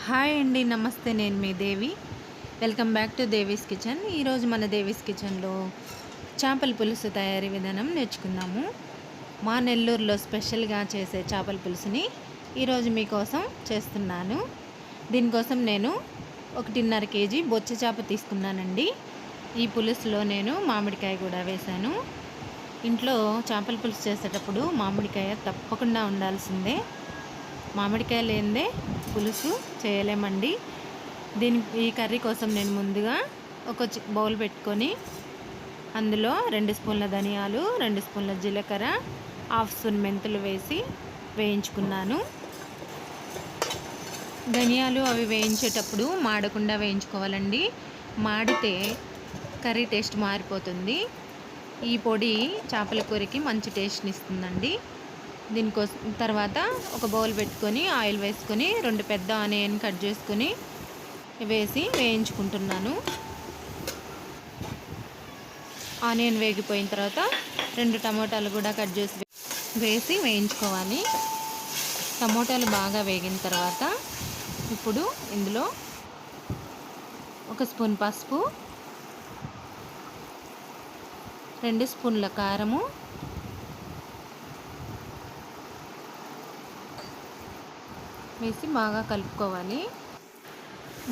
Hi అండి, నమస్తే. నేను మీ Devi. Welcome back to Devi's kitchen. ఈరోజు మన దేవీస్ కిచెన్లో చేపల పులుసు తయారీ విధానం నేర్చుకుందాము. మా నెల్లూరులో స్పెషల్గా చేసే చేపల పులుసుని ఈరోజు మీకోసం చేస్తున్నాను. దీనికోసం నేను 1.5 కేజీ బొచ్చ చేప తీసుకున్నానండి. ఈ పులుసులో నేను మామిడికాయ కూడా వేశాను. ఇంట్లో చేపల పులుసు చేసేటప్పుడు మామిడికాయ తప్పకుండా ఉండాల్సిందే. మామిడికాయ లేనిదే పులుసు చేయలేమండి. ఈ కర్రీ కోసం నేను ముందుగా ఒక బౌల్ పెట్టుకొని అందులో 2 స్పూన్ల ధనియాలు, 2 స్పూన్ల జీలకర్ర, హాఫ్ స్పూన్ మెంతులు వేసి వేయించుకున్నాను. ధనియాలు అవి వేయించేటప్పుడు మాడకుండా వేయించుకోవాలండి. మాడితే కర్రీ టేస్ట్ మారిపోతుంది. ఈ పొడి చేపల కూరకి మంచి టేస్ట్ని ఇస్తుందండి. దీనికోసం తర్వాత ఒక బౌల్ పెట్టుకొని ఆయిల్ వేసుకొని 2 పెద్ద ఆనియన్ కట్ చేసుకొని వేసి వేయించుకుంటున్నాను. ఆనియన్ వేగిపోయిన తర్వాత 2 టమోటాలు కూడా కట్ చేసి వేసి వేయించుకోవాలి. టమోటాలు బాగా వేగిన తర్వాత ఇప్పుడు ఇందులో 1 స్పూన్ పసుపు, 2 స్పూన్ల కారము, వేసి బాగా కలుపుకోవాలి.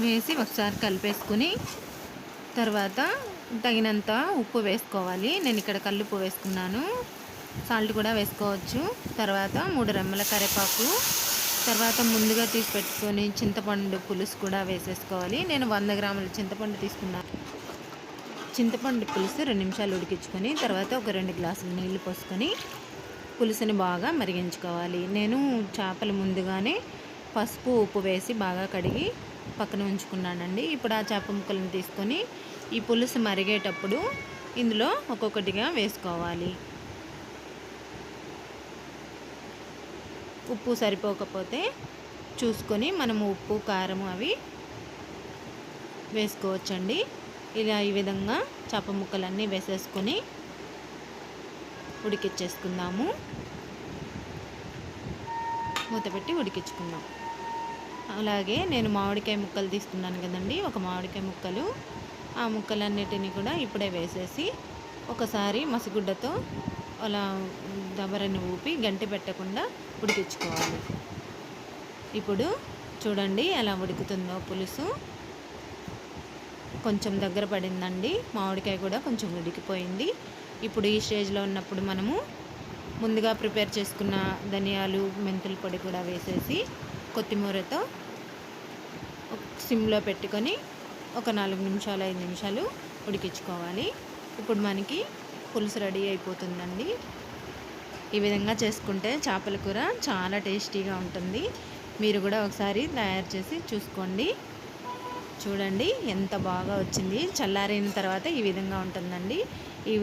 వేసి ఒకసారి కలిపేసుకుని తర్వాత తగినంత ఉప్పు వేసుకోవాలి. నేను ఇక్కడ కల్లుప్పు వేసుకున్నాను, సాల్ట్ కూడా వేసుకోవచ్చు. తర్వాత 3 రెమ్మల కరివేపాకు, తర్వాత ముందుగా తీసి పెట్టుకొని చింతపండు పులుసు కూడా వేసేసుకోవాలి. నేను 100 గ్రాముల చింతపండు తీసుకున్నాను. చింతపండు పులుసు 2 నిమిషాలు ఉడికించుకొని తర్వాత ఒక 2 గ్లాసులు నీళ్లు పోసుకొని పులుసుని బాగా మరిగించుకోవాలి. నేను చేపలు ముందుగానే పసుపు ఉప్పు వేసి బాగా కడిగి పక్కన ఉంచుకున్నానండి. ఇప్పుడు ఆ చేప ముక్కలను తీసుకొని ఈ పులుసు మరిగేటప్పుడు ఇందులో ఒక్కొక్కటిగా వేసుకోవాలి. ఉప్పు సరిపోకపోతే చూసుకొని మనము ఉప్పు కారం అవి వేసుకోవచ్చండి. ఇలా ఈ విధంగా చేప ముక్కలన్నీ వేసేసుకొని ఉడికిచ్చేసుకుందాము. మూత పెట్టి ఉడికించుకుందాం. అలాగే నేను మామిడికాయ ముక్కలు తీసుకున్నాను కదండి, ఒక మామిడికాయ ముక్కలు, ఆ ముక్కలన్నిటిని కూడా ఇప్పుడే వేసేసి ఒకసారి మసిగుడ్డతో అలా దబరని ఊపి గంటి పెట్టకుండా ఉడికించుకోవాలి. ఇప్పుడు చూడండి ఎలా ఉడుకుతుందో పులుసు. కొంచెం దగ్గర పడిందండి, మామిడికాయ కూడా కొంచెం ఉడికిపోయింది. ఇప్పుడు ఈ స్టేజ్లో ఉన్నప్పుడు మనము ముందుగా ప్రిపేర్ చేసుకున్న ధనియాలు మెంతుల పొడి కూడా వేసేసి కొత్తిమీరతో సిమ్లో పెట్టుకొని ఒక 4 నిమిషాలు 5 నిమిషాలు ఉడికించుకోవాలి. ఇప్పుడు మనకి పులుసు రెడీ అయిపోతుందండి. ఈ విధంగా చేసుకుంటే చేపల కూర చాలా టేస్టీగా ఉంటుంది. మీరు కూడా ఒకసారి తయారు చేసి చూసుకోండి. చూడండి ఎంత బాగా వచ్చింది. చల్లారిన తర్వాత ఈ విధంగా ఉంటుందండి.